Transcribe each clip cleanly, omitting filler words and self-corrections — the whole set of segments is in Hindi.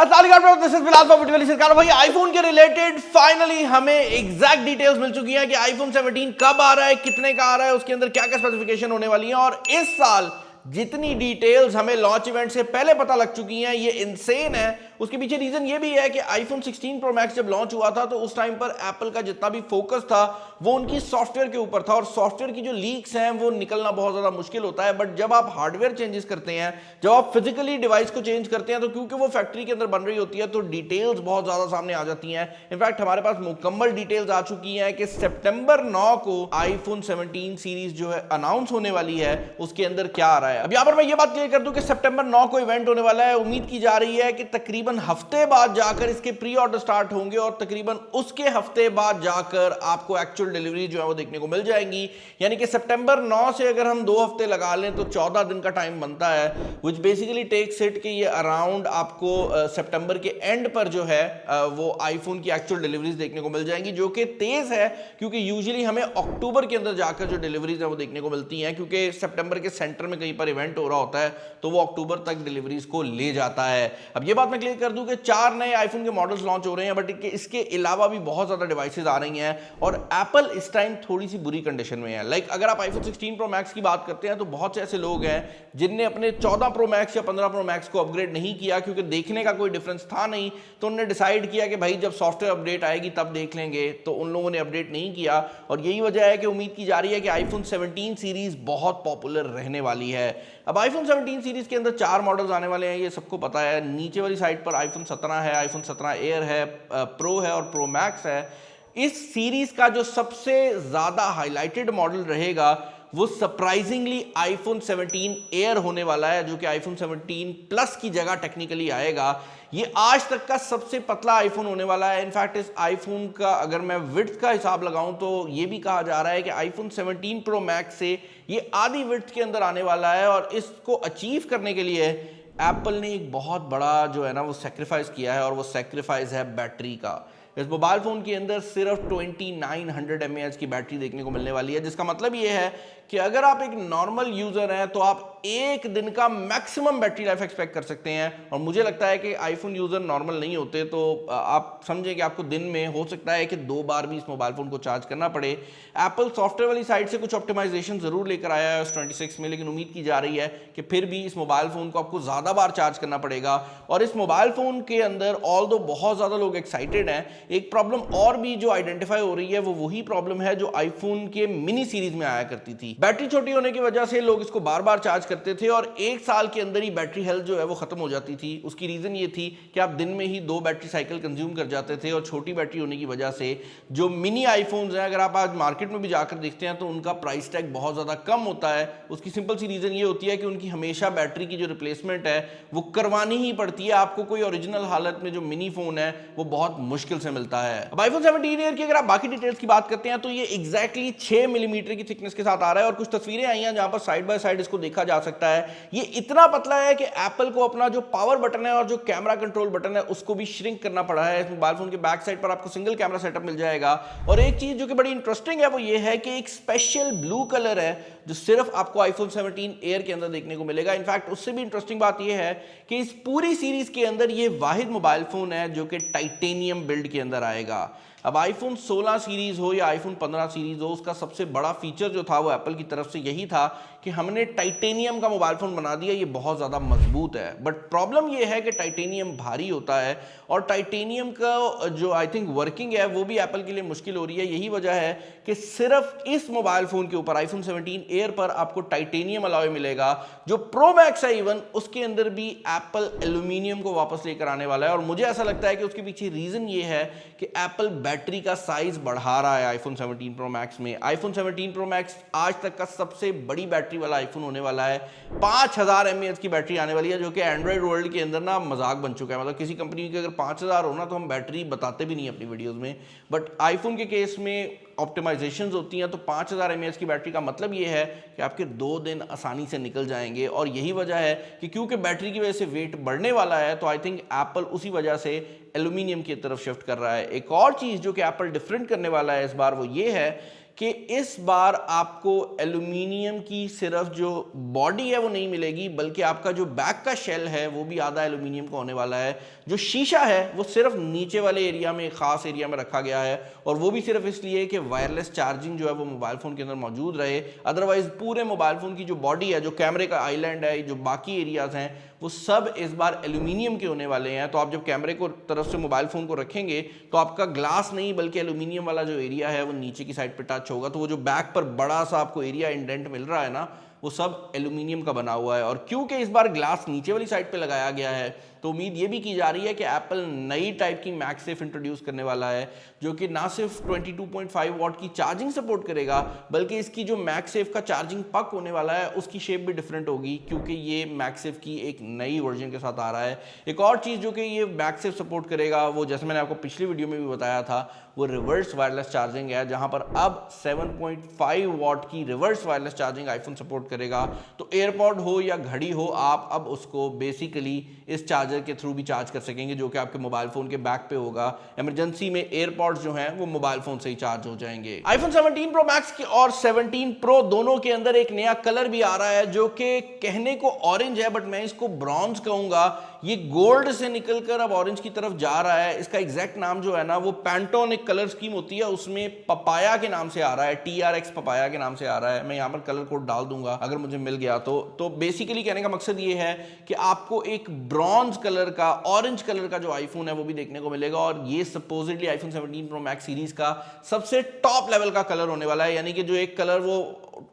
भाई आईफोन के रिलेटेड फाइनली हमें एग्जैक्ट डिटेल्स मिल चुकी हैं कि आईफोन 17 कब आ रहा है, कितने का आ रहा है, उसके अंदर क्या क्या स्पेसिफिकेशन होने वाली है। और इस साल जितनी डिटेल्स हमें लॉन्च इवेंट से पहले पता लग चुकी हैं ये इनसेन है। उसके पीछे रीजन ये भी है कि आईफोन 16 प्रो मैक्स जब लॉन्च हुआ था तो उस टाइम पर एप्पल का जितना भी फोकस था वो उनकी सॉफ्टवेयर के ऊपर था, और सॉफ्टवेयर की जो लीक्स हैं वो निकलना बहुत ज्यादा मुश्किल होता है। बट जब आप हार्डवेयर चेंजेस करते हैं, जब आप फिजिकली डिवाइस को चेंज करते हैं, तो क्योंकि वो फैक्ट्री के अंदर बन रही होती है तो डिटेल्स बहुत ज्यादा सामने आ जाती हैं। इनफैक्ट हमारे पास मुकम्मल डिटेल्स आ चुकी हैं कि सितंबर 9 को आईफोन 17 सीरीज जो है अनाउंस होने वाली है, उसके अंदर क्या आ रहा है। अब यहां पर मैं ये बात क्लियर कर दूं कि सितंबर 9 को इवेंट होने वाला है। उम्मीद की जा रही है कि तकरीबन हफ्ते बाद जाकर इसके प्री ऑर्डर स्टार्ट होंगे और तकरीबन उसके हफ्ते बाद जाकर आपको एक्चुअल डिलीवरी जो है वो देखने को मिल जाएंगी। यानी कि सितंबर 9 से अगर हम 2 हफ्ते लगा लें तो 14 दिन का टाइम बनता है, व्हिच बेसिकली टेक्स इट कि ये अराउंड आपको सितंबर के एंड पर जो है वो आईफोन की एक्चुअल डिलीवरीज देखने को मिल जाएंगी, जो कि तेज है क्योंकि यूजुअली हमें अक्टूबर के अंदर जाकर जो डिलीवरीज है वो देखने को मिलती हैं, क्योंकि सितंबर के सेंटर में कहीं पर इवेंट हो रहा होता है तो वो अक्टूबर तक डिलीवरीज को ले जाता है। अब ये बात मैं क्लियर कर दूं कि 4 नए आईफोन के मॉडल्स लॉन्च हो रहे हैं, बट इसके अलावा भी बहुत ज्यादा डिवाइसेस आ रही हैं और एप्पल इस टाइम थोड़ी सी बुरी कंडीशन में है। लाइक अगर आप आईफोन 16 प्रो मैक्स की बात करते हैं तो बहुत से ऐसे लोग हैं जिनने अपने 14 प्रो मैक्स या 15 प्रो मैक्स को अपग्रेड नहीं किया क्योंकि देखने का कोई डिफरेंस था नहीं, तो उन्होंने डिसाइड किया कि भाई जब सॉफ्टवेयर अपडेट आएगी तब देख लेंगे, तो उन लोगों ने अपडेट नहीं किया। और यही वजह है कि उम्मीद की जा रही है कि आईफोन 17 सीरीज बहुत पॉपुलर रहने वाली है। अब आईफोन 17 सीरीज के अंदर 4 मॉडल्स आने वाले हैं, ये सबको पता है। नीचे वाली साइड पर आईफोन 17 है, आईफोन 17 एयर है, प्रो है और प्रो मैक्स है। इस सीरीज का जो सबसे ज्यादा हाईलाइटेड मॉडल रहेगा वो सरप्राइजिंगली आईफोन 17 एयर होने वाला है, जो कि आईफोन 17 प्लस की जगह टेक्निकली आएगा। ये आज तक का सबसे पतला आईफोन होने वाला है। इनफैक्ट इस आईफोन का अगर मैं विड्थ का हिसाब लगाऊं तो ये भी कहा जा रहा है कि आईफोन 17 प्रो मैक्स से ये आधी विड्थ के अंदर आने वाला है। और इसको अचीव करने के लिए एप्पल ने एक बहुत बड़ा जो है ना वो सेक्रीफाइस किया है, और वो सेक्रीफाइस है बैटरी का। इस मोबाइल फोन के अंदर सिर्फ 2900 mAh की बैटरी देखने को मिलने वाली है, जिसका मतलब ये है कि अगर आप एक नॉर्मल यूजर हैं तो आप एक दिन का मैक्सिमम बैटरी लाइफ एक्सपेक्ट कर सकते हैं। और मुझे लगता है कि आईफोन यूजर नॉर्मल नहीं होते तो आप समझें कि आपको दिन में हो सकता है कि 2 बार भी इस मोबाइल फोन को चार्ज करना पड़े। एप्पल सॉफ्टवेयर वाली साइड से कुछ ऑप्टिमाइजेशन जरूर लेकर आया है S26 में, लेकिन उम्मीद की जा रही है कि फिर भी इस मोबाइल फोन को आपको ज्यादा बार चार्ज करना पड़ेगा। और इस मोबाइल फोन के अंदर ऑल्दो बहुत ज्यादा लोग एक्साइटेड हैं, एक प्रॉब्लम और भी जो आइडेंटिफाई हो रही है वो वही प्रॉब्लम है जो आईफोन के मिनी सीरीज में आया करती थी। बैटरी छोटी होने की वजह से लोग इसको बार बार चार्ज करते थे और 1 साल के अंदर ही बैटरी हेल्थ जो है वो खत्म हो जाती थी। उसकी रीजन ये थी कि आप दिन में ही 2 बैटरी साइकिल कंज्यूम कर जाते थे, और छोटी बैटरी होने की वजह से जो मिनी आईफोन्स हैं, अगर आप आज मार्केट में भी जाकर देखते हैं तो उनका प्राइस टैग बहुत ज्यादा कम होता है। उसकी सिंपल सी रीजन ये होती है कि उनकी हमेशा बैटरी की जो रिप्लेसमेंट है वो करवानी ही पड़ती है। आपको कोई ओरिजिनल हालत में जो मिनी फोन है वो बहुत मुश्किल से मिलता है। अब आईफोन 17 एयर की अगर आप बाकी डिटेल्स की बात करते हैं तो ये एग्जैक्टली 6 मिलीमीटर की थिकनेस के साथ आ रहा है, और कुछ तस्वीरें आई हैं जहां पर साइड बाय साइड इसको देखा जा सकता है। ये इतना पतला है कि एप्पल को अपना जो पावर बटन है और जो कैमरा कंट्रोल बटन है उसको भी श्रिंक करना पड़ा है। इस मोबाइल फोन के बैक साइड पर आपको सिंगल कैमरा सेटअप मिल जाएगा। और एक चीज जो कि बड़ी इंटरेस्टिंग है वो ये है कि एक स्पेशल ब्लू कलर है जो सिर्फ आपको आईफोन 17 एयर के अंदर देखने को मिलेगा। इनफैक्ट उससे भी इंटरेस्टिंग बात यह है कि इस पूरी सीरीज के अंदर ये वाहिद मोबाइल फोन है जो कि टाइटेनियम बिल्ड के अंदर आएगा। अब आईफोन 16 सीरीज हो या आईफोन 15 सीरीज हो, उसका सबसे बड़ा फीचर जो था वो एप्पल की तरफ से यही था कि हमने टाइटेनियम का मोबाइल फोन बना दिया, ये बहुत ज़्यादा मजबूत है। बट प्रॉब्लम ये है कि टाइटेनियम भारी होता है, और टाइटेनियम का जो आई थिंक वर्किंग है वो भी एप्पल के लिए मुश्किल हो रही है। यही वजह है कि सिर्फ इस मोबाइल फोन के ऊपर आईफोन 17 एयर पर आपको टाइटेनियम अलॉय मिलेगा। जो प्रो मैक्स है इवन उसके अंदर भी एप्पल एल्यूमिनियम को वापस लेकर आने वाला है, और मुझे ऐसा लगता है कि उसके पीछे रीजन ये है कि एप्पल बैटरी का साइज बढ़ा रहा है आईफोन 17 प्रो मैक्स में। आईफोन 17 प्रो मैक्स आज तक का सबसे बड़ी बैटरी वाला आईफोन होने वाला है। 5000 mAh की बैटरी आने वाली है, जो कि एंड्रॉइड वर्ल्ड के अंदर ना मजाक बन चुका है। मतलब किसी कंपनी की अगर 5000 हो ना तो हम बैटरी बताते भी नहीं अपनी वीडियोस में, बट आईफोन के केस में ऑप्टिमाइजेशंस होती हैं तो 5000 mAh की बैटरी का मतलब ये है कि आपके 2 दिन आसानी से निकल जाएंगे। और यही वजह है कि क्योंकि बैटरी की वजह से वेट बढ़ने वाला है तो आई थिंक एप्पल उसी वजह से एल्यूमिनियम की तरफ शिफ्ट कर रहा है। एक और चीज जो कि एप्पल डिफरेंट करने वाला है इस बार वो ये है कि इस बार आपको एल्यूमिनियम की सिर्फ जो बॉडी है वो नहीं मिलेगी, बल्कि आपका जो बैक का शेल है वो भी आधा एल्यूमिनियम का होने वाला है। जो शीशा है वो सिर्फ नीचे वाले एरिया में, खास एरिया में रखा गया है, और वो भी सिर्फ इसलिए कि वायरलेस चार्जिंग जो है वो मोबाइल फोन के अंदर मौजूद रहे। अदरवाइज पूरे मोबाइल फोन की जो बॉडी है, जो कैमरे का आइलैंड है, जो बाकी एरियाज हैं, वो सब इस बार एल्यूमिनियम के होने वाले हैं। तो आप जब कैमरे को तरफ से मोबाइल फोन को रखेंगे तो आपका ग्लास नहीं बल्कि एल्यूमिनियम वाला जो एरिया है वो नीचे की साइड पे टच होगा। तो वो जो बैक पर बड़ा सा आपको एरिया इंडेंट मिल रहा है ना, वो सब एल्यूमिनियम का बना हुआ है। और क्योंकि इस बार ग्लास नीचे वाली साइड पे लगाया गया है, तो उम्मीद ये भी की जा रही है कि एप्पल नई टाइप की मैगसेफ इंट्रोड्यूस करने वाला है, जो कि ना सिर्फ 22.5 वॉट की चार्जिंग सपोर्ट करेगा, बल्कि इसकी जो मैगसेफ का चार्जिंग पक होने वाला है उसकी शेप भी डिफरेंट होगी, क्योंकि ये मैगसेफ की एक नई वर्जन के साथ आ रहा है। एक और चीज़ जो कि ये मैगसेफ सपोर्ट करेगा, वो जैसे मैंने आपको पिछली वीडियो में भी बताया था, वो रिवर्स वायरलेस चार्जिंग है, जहां पर अब 7.5 वॉट की reverse wireless charging iPhone support करेगा। तो एयरपॉड हो या घड़ी हो, आप अब उसको बेसिकली इस चार्जर के थ्रू भी चार्ज कर सकेंगे, जो कि आपके मोबाइल फोन के बैक पे होगा। इमरजेंसी में एयरपॉड्स जो हैं वो मोबाइल फोन से ही चार्ज हो जाएंगे। आईफोन 17 प्रो मैक्स और 17 प्रो दोनों के अंदर एक नया कलर भी आ रहा है, जो कि कहने को ऑरेंज है, बट मैं इसको ब्रॉन्ज कहूंगा। ये गोल्ड से निकलकर अब ऑरेंज की तरफ जा रहा है। इसका एग्जैक्ट नाम जो है ना, वो पैंटोन एक कलर स्कीम होती है, उसमें पपाया के नाम से आ रहा है, TRX पपाया के नाम से आ रहा है। मैं यहाँ पर कलर कोड डाल दूंगा अगर मुझे मिल गया तो बेसिकली कहने का मकसद ये है कि आपको एक ब्रॉन्ज कलर का, ऑरेंज कलर का जो आईफोन है वो भी देखने को मिलेगा। और ये supposedly iPhone 17 pro max series का सबसे टॉप लेवल का कलर होने वाला है, यानी कि जो एक कलर वो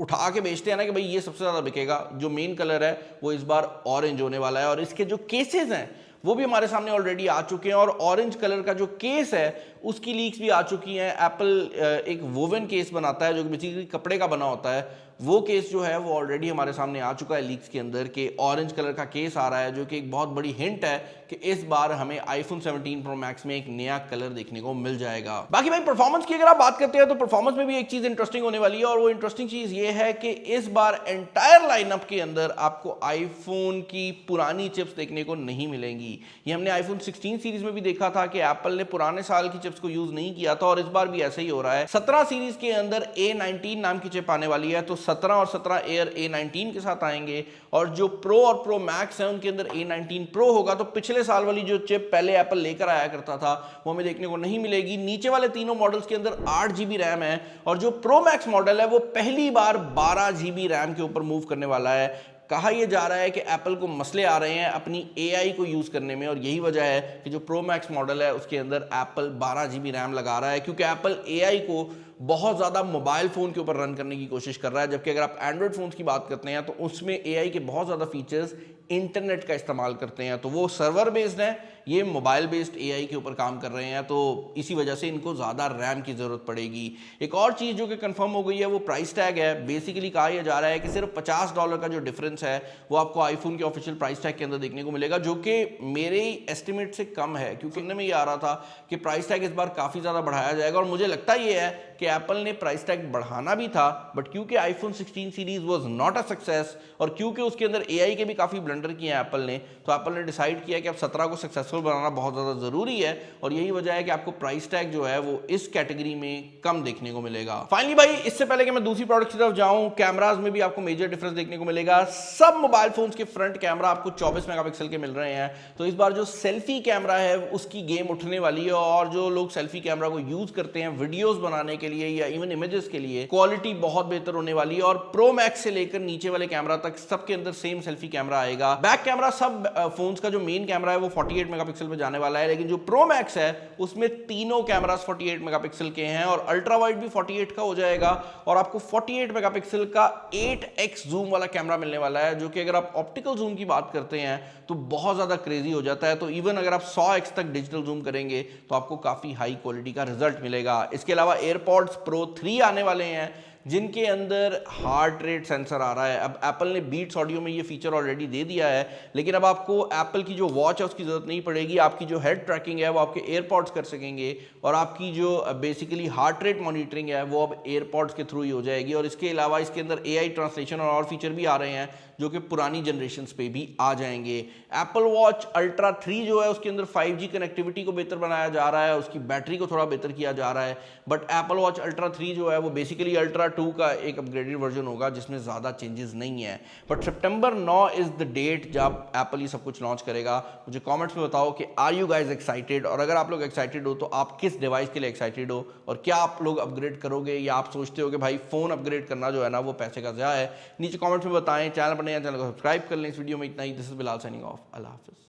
उठा के बेचते हैं ना कि भाई ये सबसे ज्यादा बिकेगा, जो मेन कलर है वो इस बार ऑरेंज होने वाला है। और इसके जो केसेस हैं वो भी हमारे सामने ऑलरेडी आ चुके हैं, और ऑरेंज कलर का जो केस है उसकी लीक्स भी आ चुकी हैं। एप्पल एक वोवन केस बनाता है जो कि बेसिकली कपड़े का बना होता है, वो केस जो है वो ऑलरेडी हमारे सामने आ चुका है लीक्स के अंदर, कि ऑरेंज कलर का केस आ रहा है, जो कि एक बहुत बड़ी हिंट है कि इस बार हमें आईफोन 17 प्रो मैक्स में एक नया कलर देखने को मिल जाएगा। बाकी भाई परफॉर्मेंस की अगर आप बात करते हैं तो परफॉर्मेंस में भी एक चीज इंटरेस्टिंग होने वाली है, और वो इंटरेस्टिंग चीज ये है कि इस बार एंटायर लाइनअप के अंदर आपको आईफोन की पुरानी चिप्स देखने को नहीं मिलेंगी। ये हमने आईफोन 16 सीरीज में भी देखा था कि एप्पल ने पुराने साल की चिप्स को यूज नहीं किया था, और इस बार भी ऐसा ही हो रहा है। 17 सीरीज के अंदर A19 नाम की चिप आने वाली है, तो 17 और 17 एयर A19 के साथ आएंगे, और जो प्रो और प्रो मैक्स है उनके अंदर A19 प्रो होगा। तो पिछले साल वाली जो चिप पहले एप्पल लेकर आया करता था वो हमें देखने को नहीं मिलेगी। नीचे वाले तीनों मॉडल्स के अंदर 8 GB रैम है, और जो प्रो मैक्स मॉडल है वो पहली बार 12 GB रैम के ऊपर मूव करने वाला है। कहा यह जा रहा है कि एप्पल को मसले आ रहे हैं अपनी AI को यूज करने में, और यही वजह है कि जो प्रो मैक्स मॉडल है उसके अंदर एप्पल 12 GB रैम लगा रहा है, क्योंकि एप्पल AI को बहुत ज़्यादा मोबाइल फ़ोन के ऊपर रन करने की कोशिश कर रहा है। जबकि अगर आप एंड्रॉयड फ़ोन्स की बात करते हैं तो उसमें AI के बहुत ज़्यादा फीचर्स इंटरनेट का इस्तेमाल करते हैं, तो वो सर्वर बेस्ड है, ये मोबाइल बेस्ड AI के ऊपर काम कर रहे हैं, तो इसी वजह से इनको ज़्यादा रैम की ज़रूरत पड़ेगी। एक और चीज़ जो कि कंफर्म हो गई है वो प्राइस टैग है। बेसिकली कहा यह जा रहा है कि सिर्फ $50 का जो डिफरेंस है वो आपको आईफोन के ऑफिशियल प्राइस टैग के अंदर देखने को मिलेगा, जो कि मेरे एस्टिमेट से कम है, क्योंकि इनमें ये आ रहा था कि प्राइस टैग इस बार काफ़ी ज़्यादा बढ़ाया जाएगा। और मुझे लगता ये है कि एप्पल ने प्राइस टैग बढ़ाना भी था, बट क्योंकि iPhone 16 series was not a success, और क्योंकि उसके अंदर AI के भी काफ़ी ब्लंडर किए हैं एप्पल ने, तो एप्पल ने डिसाइड किया कि अब 17 को सक्सेसफुल बनाना बहुत ज़्यादा ज़रूरी है, और यही वजह है कि आपको प्राइस टैग जो है वो इस कैटेगरी में कम देखने को मिलेगा। फाइनली भाई, इससे पहले कि मैं दूसरी प्रोडक्ट की तरफ जाऊं, कैमराज में भी आपको मेजर डिफरेंस देखने को मिलेगा। सब मोबाइल फोन्स के फ्रंट कैमरा आपको 24 मेगापिक्सल के मिल रहे हैं, तो इस बार जो सेल्फी कैमरा है उसकी गेम उठने वाली है, और जो लोग सेल्फी कैमरा को यूज करते हैं वीडियोस बनाने के लिए या इवन इमेजेस के लिए, क्वालिटी बहुत बेहतर होने वाली है। और प्रो मैक्स से लेकर नीचे वाले कैमरा तक सबके अंदर सेम सेल्फी कैमरा आएगा। बैक कैमरा सब फोन्स का जो मेन कैमरा है वो 48 मेगापिक्सल पे जाने वाला है, लेकिन जो प्रो मैक्स है उसमें तीनों कैमरास 48 मेगापिक्सल के हैं, और अल्ट्रा वाइड भी 48 का हो जाएगा, और आपको 48 मेगापिक्सल का 8x जूम वाला कैमरा मिलने वाला है, जो कि अगर आप ऑप्टिकल जूम की बात करते हैं तो बहुत ज्यादा क्रेजी हो जाता है। तो इवन अगर आप 100x तक डिजिटल जूम करेंगे तो आपको काफी हाई क्वालिटी का रिजल्ट मिलेगा। इसके अलावा एयरपॉड्स प्रो 3 आने वाले हैं, जिनके अंदर हार्ट रेट सेंसर आ रहा है। अब एप्पल ने बीट्स ऑडियो में ये फीचर ऑलरेडी दे दिया है, लेकिन अब आपको एप्पल की जो वॉच है उसकी ज़रूरत नहीं पड़ेगी। आपकी जो हेड ट्रैकिंग है वो आपके एयरपॉड्स कर सकेंगे, और आपकी जो बेसिकली हार्ट रेट मॉनिटरिंग है वो अब एयरपॉड्स के थ्रू ही हो जाएगी। और इसके अलावा इसके अंदर AI ट्रांसलेशन और फीचर भी आ रहे हैं जो कि पुरानी जनरेशन पे भी आ जाएंगे। एप्पल वॉच अल्ट्रा 3 जो है उसके अंदर 5G कनेक्टिविटी को बेहतर बनाया जा रहा है, उसकी बैटरी को थोड़ा बेहतर किया जा रहा है। बट एप्पल वॉच अल्ट्रा 3 जो है वो बेसिकली अल्ट्रा 2 का एक अपग्रेडेड वर्जन होगा जिसमें ज़्यादा चेंजेस नहीं है। But September 9 is the date जब एप्पल ये सब कुछ लॉन्च करेगा। मुझे कॉमेंट्स में बताओ कि आर यू गाइज एक्साइटेड, और अगर आप लोग एक्साइटेड हो तो आप किस डिवाइस के लिए एक्साइटेड हो, और क्या आप लोग अपग्रेड करोगे या आप सोचते हो कि भाई फ़ोन अपग्रेड करना जो है ना वो पैसे का ज़्यादा है। नीचे कॉमेंट्स में बताएं। चैनल पर नए चैनल को सब्सक्राइब कर लें। इस वीडियो में इतना ही। This is Bilal signing off. Allah हाफिज़।